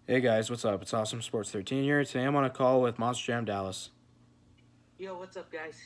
Hey guys, what's up? It's Awesome Sports 13 here. Today I'm on a call with Monster Jam Dallas. Yo, what's up, guys?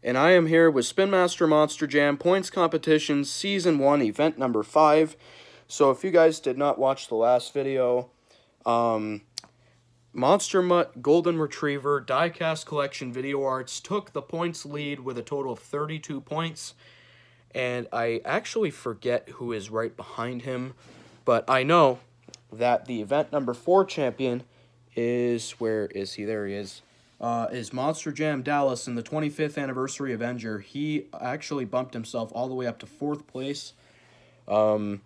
And I am here with Spin Master Monster Jam Points Competition Season 1, Event number 5. So if you guys did not watch the last video, Monster Mutt Golden Retriever Diecast Collection Video Arts took the points lead with a total of 32 points. And I actually forget who is right behind him, but I know that the event number 4 champion is, where is he? There he is Monster Jam Dallas in the 25th Anniversary Avenger. He actually bumped himself all the way up to 4th place. And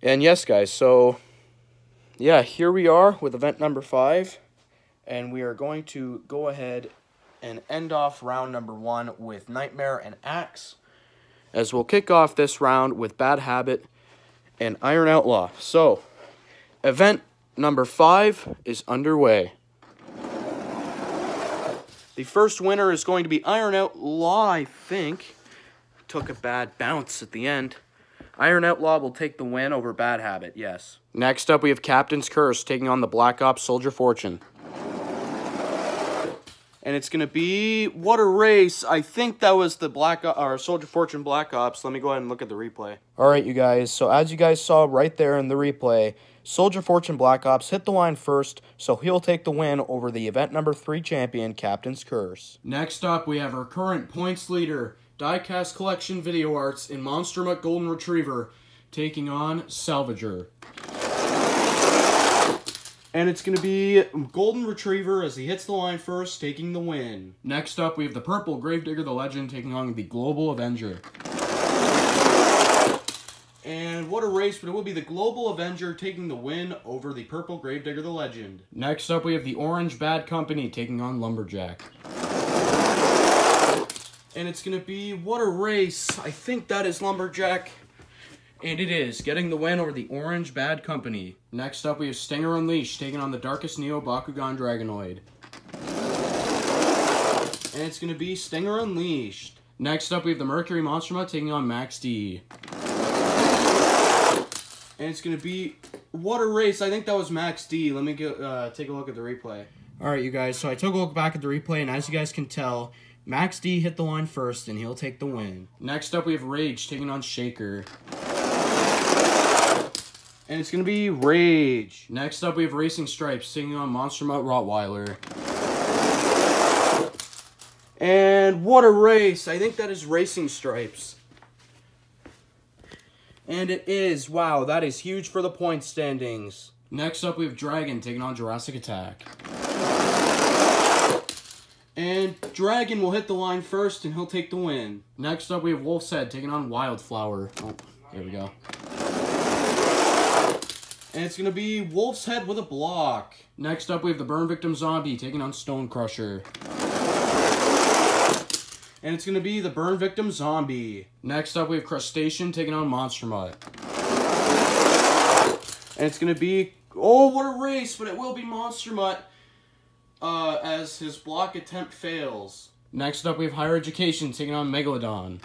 yes, guys, so, yeah, here we are with event number 5, and we are going to go ahead and end off round number 1 with Nightmare and Axe, as we'll kick off this round with Bad Habit and Iron Outlaw. So, event number 5 is underway. The first winner is going to be Iron Outlaw, I think. Took a bad bounce at the end. Iron Outlaw will take the win over Bad Habit, yes. Next up, we have Captain's Curse taking on the Black Ops Soldier Fortune. And it's going to be, what a race. I think that was the Soldier Fortune Black Ops. Let me go ahead and look at the replay. All right, you guys. So as you guys saw right there in the replay, Soldier Fortune Black Ops hit the line first, so he'll take the win over the event number 3 champion, Captain's Curse. Next up, we have our current points leader, Diecast Collection Video Arts in Monster Mutt Golden Retriever, taking on Salvager. And it's going to be Golden Retriever as he hits the line first, taking the win. Next up, we have the Purple Gravedigger the Legend taking on the Global Avenger. And what a race, but it will be the Global Avenger taking the win over the Purple Gravedigger the Legend. Next up, we have the Orange Bad Company taking on Lumberjack. And it's going to be, what a race. I think that is Lumberjack. And it is, getting the win over the Orange Bad Company. Next up, we have Stinger Unleashed taking on the Darkest Neo Bakugan Dragonoid. And it's going to be Stinger Unleashed. Next up, we have the Mercury Monster Mutt taking on Max D. And it's going to be, what a race. I think that was Max D. Let me go, take a look at the replay. Alright, you guys, so I took a look back at the replay, and as you guys can tell, Max D hit the line first, and he'll take the win. Next up, we have Rage taking on Shaker. And it's going to be Rage. Next up, we have Racing Stripes taking on Monster Mutt Rottweiler. And what a race. I think that is Racing Stripes. And it is. Wow, that is huge for the point standings. Next up, we have Dragon taking on Jurassic Attack. And Dragon will hit the line first, and he'll take the win. Next up, we have Wolf's Head taking on Wildflower. Oh, here we go. And it's going to be Wolf's Head with a block. Next up, we have the Burn Victim Zombie taking on Stone Crusher. And it's going to be the Burn Victim Zombie. Next up, we have Crustacean taking on Monster Mutt. And it's going to be, oh, what a race, but it will be Monster Mutt as his block attempt fails. Next up, we have Higher Education taking on Megalodon.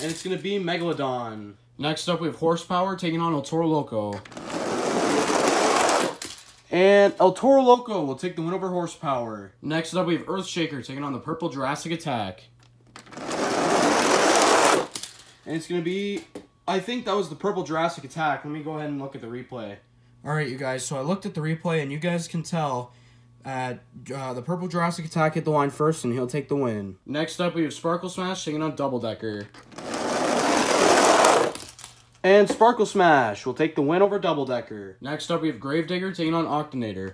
And it's going to be Megalodon. Next up, we have Horsepower taking on El Toro Loco. And El Toro Loco will take the win over Horsepower. Next up, we have Earthshaker taking on the Purple Jurassic Attack. And it's going to be, I think that was the Purple Jurassic Attack. Let me go ahead and look at the replay. Alright, you guys, so I looked at the replay, and you guys can tell the Purple Jurassic Attack hit the line first, and he'll take the win. Next up, we have Sparkle Smash taking on Double Decker. And Sparkle Smash will take the win over Double Decker. Next up, we have Gravedigger taking on Octonator.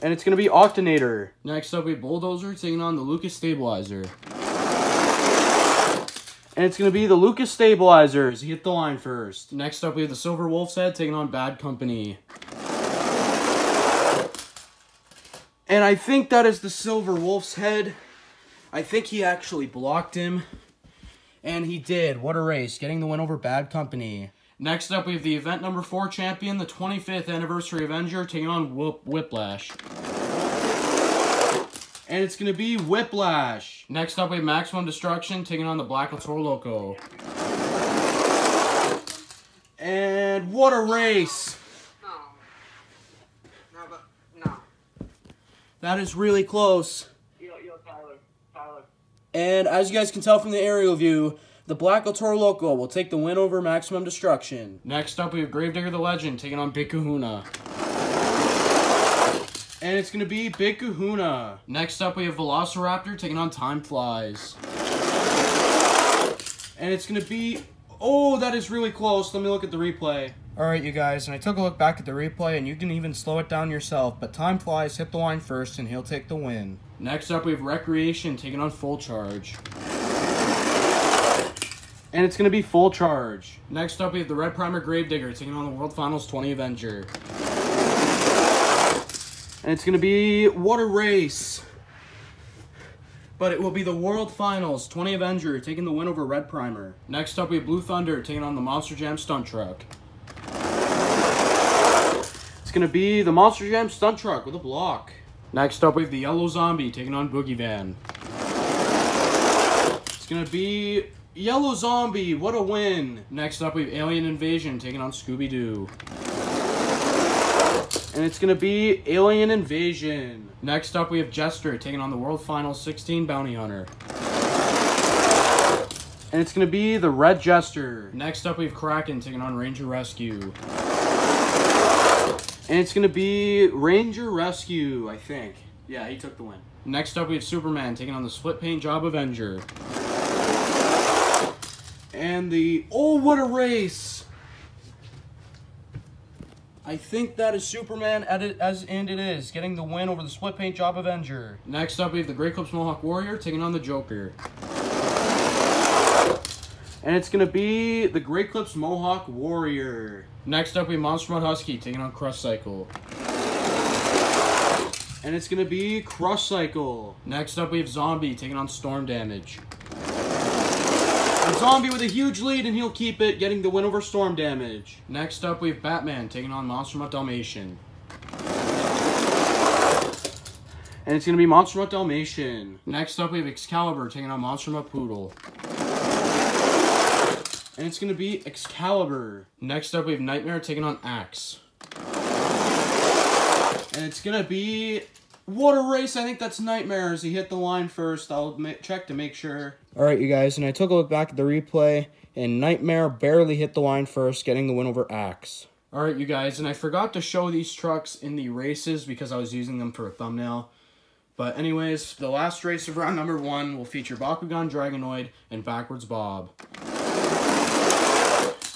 And it's going to be Octonator. Next up, we have Bulldozer taking on the Lucas Stabilizer. And it's going to be the Lucas Stabilizers. He hit the line first. Next up, we have the Silver Wolf's Head taking on Bad Company. And I think that is the Silver Wolf's Head. I think he actually blocked him. And he did. What a race. Getting the win over Bad Company. Next up, we have the event number 4 champion, the 25th Anniversary Avenger, taking on Whiplash. And it's going to be Whiplash. Next up, we have Maximum Destruction taking on the Black El Toro Loco. what a race. No. That is really close. Yo, Tyler. And as you guys can tell from the aerial view, the Black El Toro Loco will take the win over Maximum Destruction. Next up, we have Gravedigger the Legend taking on Big Kahuna. And it's going to be Big Kahuna. Next up, we have Velociraptor taking on Time Flies. And it's going to be... Oh, that is really close. Let me look at the replay. Alright, you guys, and I took a look back at the replay, and you can even slow it down yourself, but Time Flies hit the line first, and he'll take the win. Next up, we have Recreation taking on Full Charge. And it's going to be Full Charge. Next up, we have the Red Primer Gravedigger taking on the World Finals 20 Avenger. And it's going to be What a Race. But it will be the World Finals 20 Avenger taking the win over Red Primer. Next up, we have Blue Thunder taking on the Monster Jam Stunt Truck. It's going to be the Monster Jam Stunt Truck with a block. Next up, we have the Yellow Zombie taking on Boogie Van. It's going to be Yellow Zombie. What a win. Next up, we have Alien Invasion taking on Scooby-Doo. And it's going to be Alien Invasion. Next up, we have Jester taking on the World Finals 16 Bounty Hunter. And it's going to be the Red Jester. Next up, we have Kraken taking on Ranger Rescue. And it's going to be Ranger Rescue, I think. Yeah, he took the win. Next up, we have Superman taking on the Split Paint Job Avenger. And the... Oh, what a race! I think that is Superman, and it is, getting the win over the Split Paint Job Avenger. Next up, we have the Grey Clips Mohawk Warrior taking on the Joker. And it's going to be the Grey Clips Mohawk Warrior. Next up, we have Monster Mud Husky taking on Crush Cycle. And it's going to be Crush Cycle. Next up, we have Zombie taking on Storm Damage. A Zombie with a huge lead, and he'll keep it, getting the win over Storm Damage. Next up, we have Batman taking on Monster Mutt Dalmatian. And it's going to be Monster Mutt Dalmatian. Next up, we have Excalibur taking on Monster Mutt Poodle. And it's going to be Excalibur. Next up, we have Nightmare taking on Axe. And it's going to be... What a race. I think that's Nightmare as he hit the line first. I'll check to make sure. Alright, you guys, and I took a look back at the replay, and Nightmare barely hit the line first, getting the win over Axe. Alright, you guys, and I forgot to show these trucks in the races because I was using them for a thumbnail. But anyways, the last race of round number 1 will feature Bakugan Dragonoid and Backwards Bob.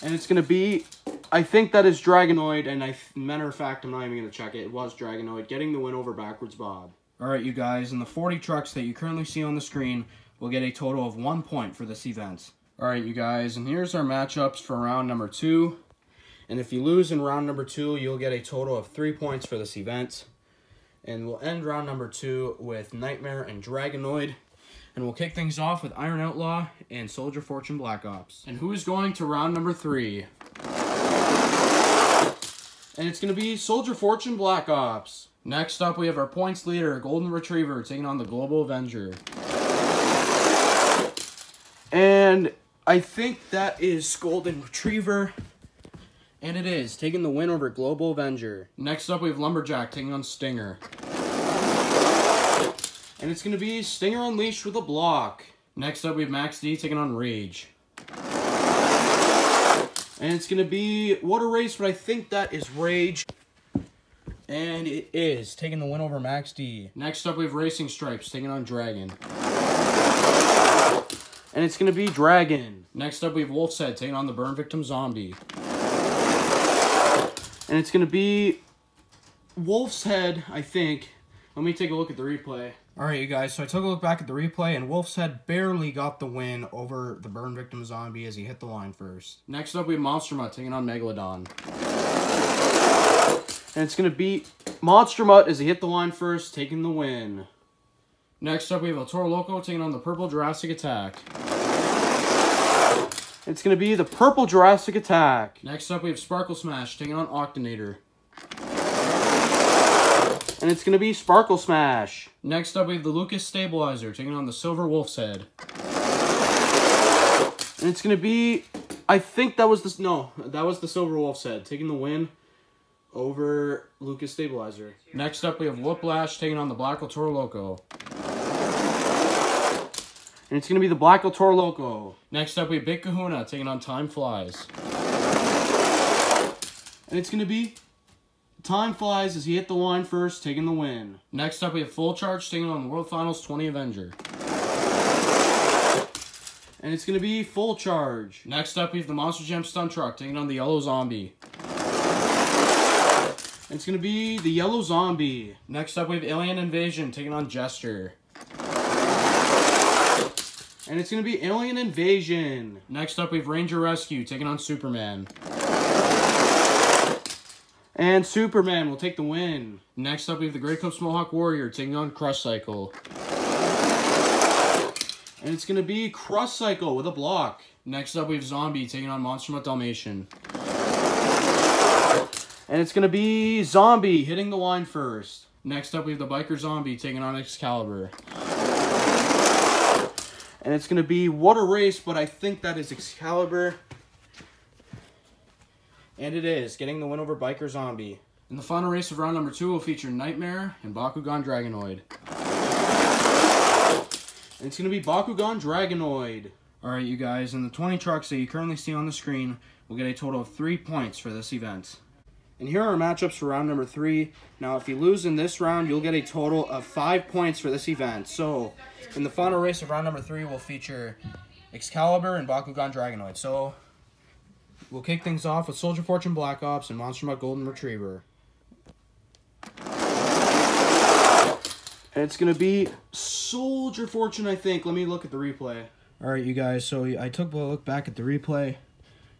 And it's going to be... I think that is Dragonoid, and matter of fact, I'm not even going to check it. It was Dragonoid, getting the win over Backwards Bob. Alright, you guys, and the 40 trucks that you currently see on the screen will get a total of 1 point for this event. Alright, you guys, and here's our matchups for round number 2. And if you lose in round number 2, you'll get a total of 3 points for this event. And we'll end round number 2 with Nightmare and Dragonoid. And we'll kick things off with Iron Outlaw and Soldier Fortune Black Ops. And who is going to round number 3? And it's going to be Soldier Fortune Black Ops. Next up, we have our points leader, Golden Retriever, taking on the Global Avenger. And I think that is Golden Retriever. And it is, taking the win over Global Avenger. Next up, we have Lumberjack taking on Stinger. And it's going to be Stinger Unleashed with a block. Next up, we have Max D taking on Rage. And it's going to be What a Race, but I think that is Rage. And it is, taking the win over Max D. Next up, we have Racing Stripes taking on Dragon. And it's going to be Dragon. Next up, we have Wolf's Head taking on the Burn Victim Zombie. And it's going to be Wolf's Head, I think. Let me take a look at the replay. Alright, you guys, so I took a look back at the replay, and Wolf's Head barely got the win over the Burn Victim Zombie as he hit the line first. Next up, we have Monster Mutt taking on Megalodon. And it's going to be Monster Mutt as he hit the line first, taking the win. Next up, we have El Toro Loco taking on the Purple Jurassic Attack. It's going to be the Purple Jurassic Attack. Next up, we have Sparkle Smash taking on Octonator. And it's going to be Sparkle Smash. Next up, we have the Lucas Stabilizer taking on the Silver Wolf's Head. And it's going to be I think that was the... No, that was the Silver Wolf's Head, taking the win over Lucas Stabilizer. Next up, we have Whiplash taking on the Black El Toro Loco. And it's going to be the Black El Toro Loco. Next up, we have Big Kahuna taking on Time Flies. And it's going to be Time Flies as he hit the line first, taking the win. Next up, we have Full Charge taking on the World Finals 20 Avenger. And it's going to be Full Charge. Next up, we have the Monster Jam Stunt Truck taking on the Yellow Zombie. And it's going to be the Yellow Zombie. Next up, we have Alien Invasion taking on Gesture. And it's going to be Alien Invasion. Next up, we have Ranger Rescue taking on Superman. And Superman will take the win. Next up, we have the Grey Clips Mohawk Warrior taking on Crush Cycle. And it's going to be Crush Cycle with a block. Next up, we have Zombie taking on Monster Mutt Dalmatian. And it's going to be Zombie hitting the line first. Next up, we have the Biker Zombie taking on Excalibur. And it's going to be What a Race, but I think that is Excalibur. And it is, getting the win over Biker Zombie. In the final race of round number 2, will feature Nightmare and Bakugan Dragonoid. And it's going to be Bakugan Dragonoid. Alright, you guys, in the 20 trucks that you currently see on the screen, we'll get a total of 3 points for this event. And here are our matchups for round number 3. Now, if you lose in this round, you'll get a total of 5 points for this event. So, in the final race of round number 3, we'll feature Excalibur and Bakugan Dragonoid. So, we'll kick things off with Soldier Fortune Black Ops and Monster Mutt Golden Retriever. And it's going to be Soldier Fortune, I think. Let me look at the replay. Alright, you guys, so I took a look back at the replay.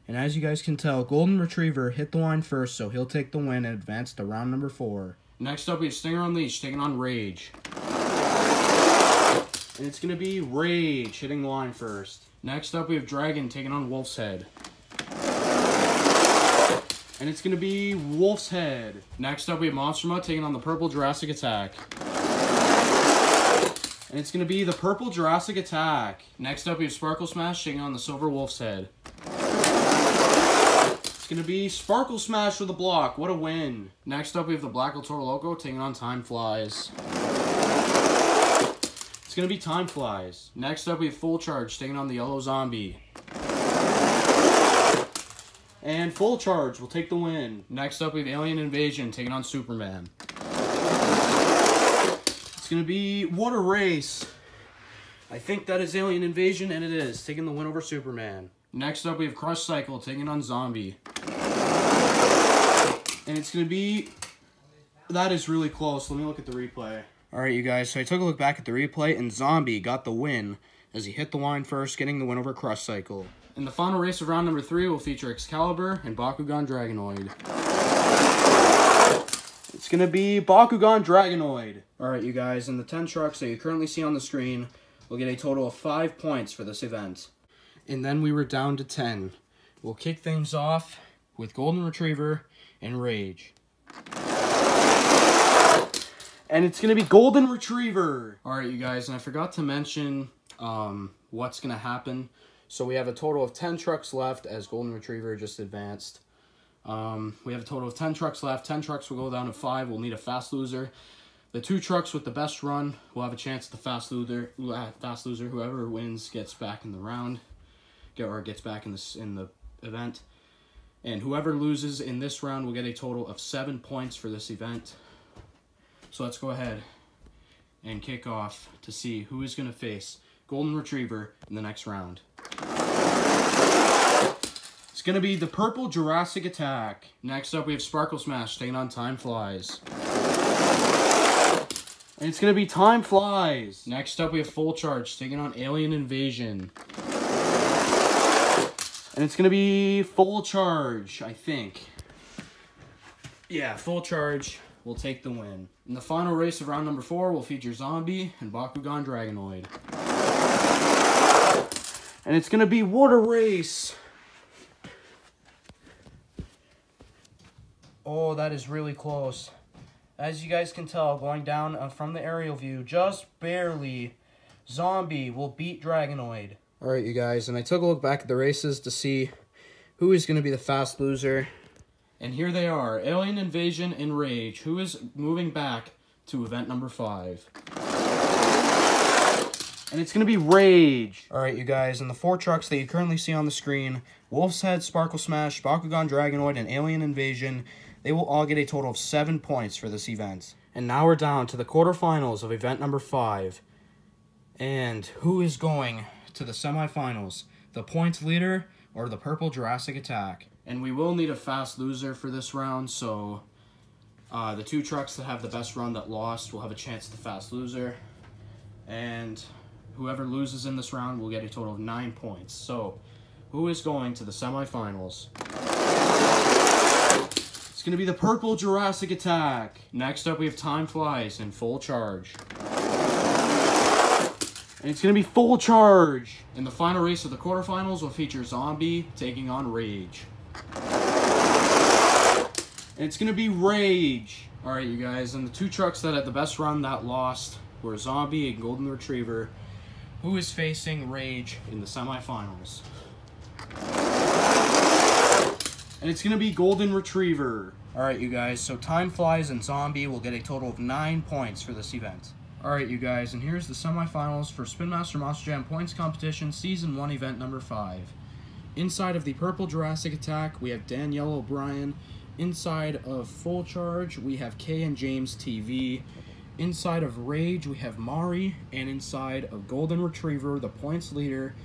And as you guys can tell, Golden Retriever hit the line first, so he'll take the win and advance to round number 4. Next up, we have Stinger Unleashed taking on Rage. And it's going to be Rage hitting the line first. Next up, we have Dragon taking on Wolf's Head. And it's going to be Wolf's Head. Next up, we have Monster Mutt taking on the Purple Jurassic Attack. And it's going to be the Purple Jurassic Attack. Next up, we have Sparkle Smash taking on the Silver Wolf's Head. It's going to be Sparkle Smash with a block. What a win. Next up, we have the Black El Toro Loco taking on Time Flies. It's going to be Time Flies. Next up, we have Full Charge taking on the Yellow Zombie. And Full Charge will take the win. Next up, we have Alien Invasion taking on Superman. It's going to be What a Race. I think that is Alien Invasion, and it is, taking the win over Superman. Next up, we have Crush Cycle taking on Zombie. And it's going to be... That is really close. Let me look at the replay. Alright, you guys, so I took a look back at the replay, and Zombie got the win as he hit the line first, getting the win over Crush Cycle. In the final race of round number 3, will feature Excalibur and Bakugan Dragonoid. It's going to be Bakugan Dragonoid. Alright, you guys, in the 10 trucks that you currently see on the screen, we'll get a total of 5 points for this event. And then we were down to 10. We'll kick things off with Golden Retriever and Rage. And it's going to be Golden Retriever. Alright, you guys, and I forgot to mention what's going to happen. So we have a total of 10 trucks left as Golden Retriever just advanced. We have a total of 10 trucks left. 10 trucks will go down to 5. We'll need a fast loser. The 2 trucks with the best run will have a chance at the fast loser. Whoever wins gets back in the round. Or gets back in the event. And whoever loses in this round will get a total of 7 points for this event. So let's go ahead and kick off to see who is going to face Golden Retriever in the next round. It's going to be the Purple Jurassic Attack. Next up, we have Sparkle Smash taking on Time Flies. And it's going to be Time Flies. Next up, we have Full Charge taking on Alien Invasion. And it's going to be Full Charge, I think. Yeah, Full Charge will take the win. In the final race of round number 4, will feature Zombie and Bakugan Dragonoid. And it's going to be What a Race. Oh, that is really close. As you guys can tell, going down from the aerial view, just barely, Zombie will beat Dragonoid. Alright, you guys, and I took a look back at the races to see who is going to be the fast loser. And here they are, Alien Invasion and Rage. Who is moving back to event number 5? And it's going to be Rage. Alright, you guys, and the 4 trucks that you currently see on the screen, Wolf's Head, Sparkle Smash, Bakugan Dragonoid, and Alien Invasion, they will all get a total of 7 points for this event. And now we're down to the quarterfinals of event number 5. And who is going to the semifinals? The points leader or the Purple Jurassic Attack? And we will need a fast loser for this round, so the 2 trucks that have the best run that lost will have a chance at the fast loser. And whoever loses in this round will get a total of 9 points. So, who is going to the semifinals? It's going to be the Purple Jurassic Attack. Next up, we have Time Flies in Full Charge. And it's going to be Full Charge. And the final race of the quarterfinals will feature Zombie taking on Rage. And it's going to be Rage. Alright, you guys, and the 2 trucks that had the best run that lost were Zombie and Golden Retriever, who is facing Rage in the semifinals. And it's going to be Golden Retriever. Alright, you guys, so Time Flies and Zombie will get a total of 9 points for this event. Alright, you guys, and here's the semifinals for Spin Master Monster Jam Points Competition Season 1 Event Number 5. Inside of the Purple Jurassic Attack, we have Danielle O'Brien. Inside of Full Charge, we have Kay and James TV. Inside of Rage, we have Mari. And inside of Golden Retriever, the points leader,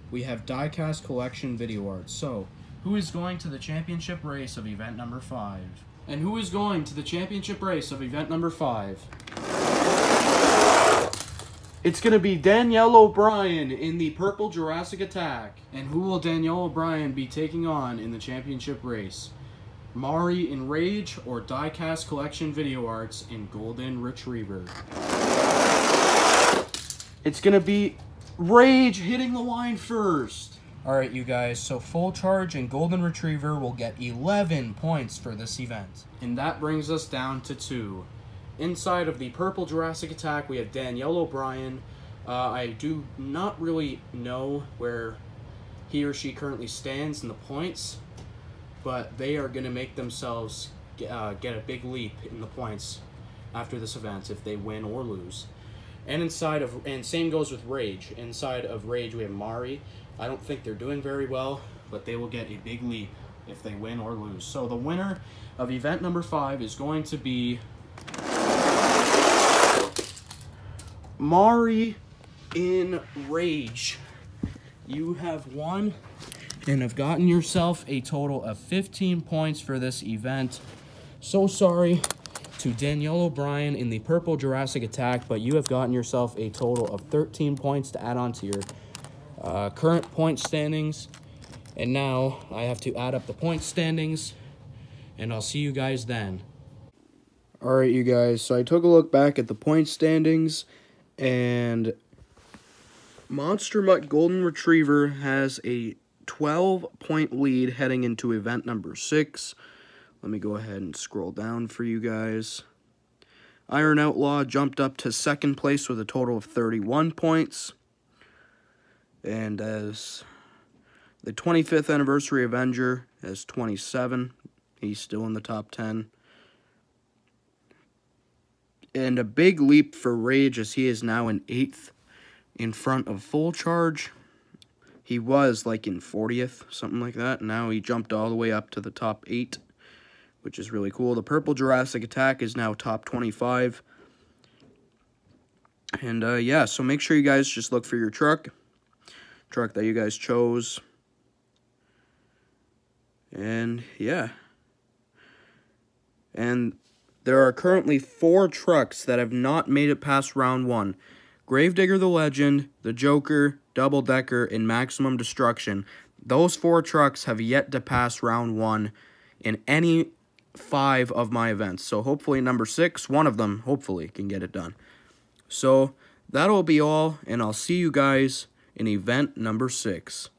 we have Diecast Collection Video Art. So, who is going to the championship race of event number 5? And who is going to the championship race of event number 5? It's going to be Danielle O'Brien in the Purple Jurassic Attack. And who will Danielle O'Brien be taking on in the championship race? Mari in Rage or Diecast Collection Video Arts in Golden Retriever? It's going to be Rage hitting the line first. Alright, you guys, so Full Charge and Golden Retriever will get 11 points for this event. And that brings us down to 2. Inside of the Purple Jurassic Attack, we have Danielle O'Brien. I do not really know where he or she currently stands in the points, but they are going to make themselves get a big leap in the points after this event if they win or lose. And same goes with Rage. Inside of Rage, we have Mari. I don't think they're doing very well, but they will get a big leap if they win or lose. So the winner of event number 5 is going to be Mari in Rage. You have won and have gotten yourself a total of 15 points for this event. So sorry to Danielle O'Brien in the Purple Jurassic Attack, but you have gotten yourself a total of 13 points to add on to your current point standings. And now I have to add up the point standings, and I'll see you guys then. Alright, you guys, so I took a look back at the point standings, and Monster Mutt Golden Retriever has a 12-point lead heading into event number 6. Let me go ahead and scroll down for you guys. Iron Outlaw jumped up to 2nd place with a total of 31 points. And as the 25th Anniversary Avenger has 27. He's still in the top 10. And a big leap for Rage as he is now in 8th in front of Full Charge. He was like in 40th, something like that. Now he jumped all the way up to the top 8, which is really cool. The Purple Jurassic Attack is now top 25. And yeah, so make sure you guys just look for your truck that you guys chose. And yeah. And there are currently 4 trucks that have not made it past round 1. Gravedigger the Legend, the Joker, Double Decker, and Maximum Destruction. Those 4 trucks have yet to pass round 1 in any 5 of my events. So hopefully number 6, one of them, hopefully, can get it done. So that'll be all, and I'll see you guys in event number 6.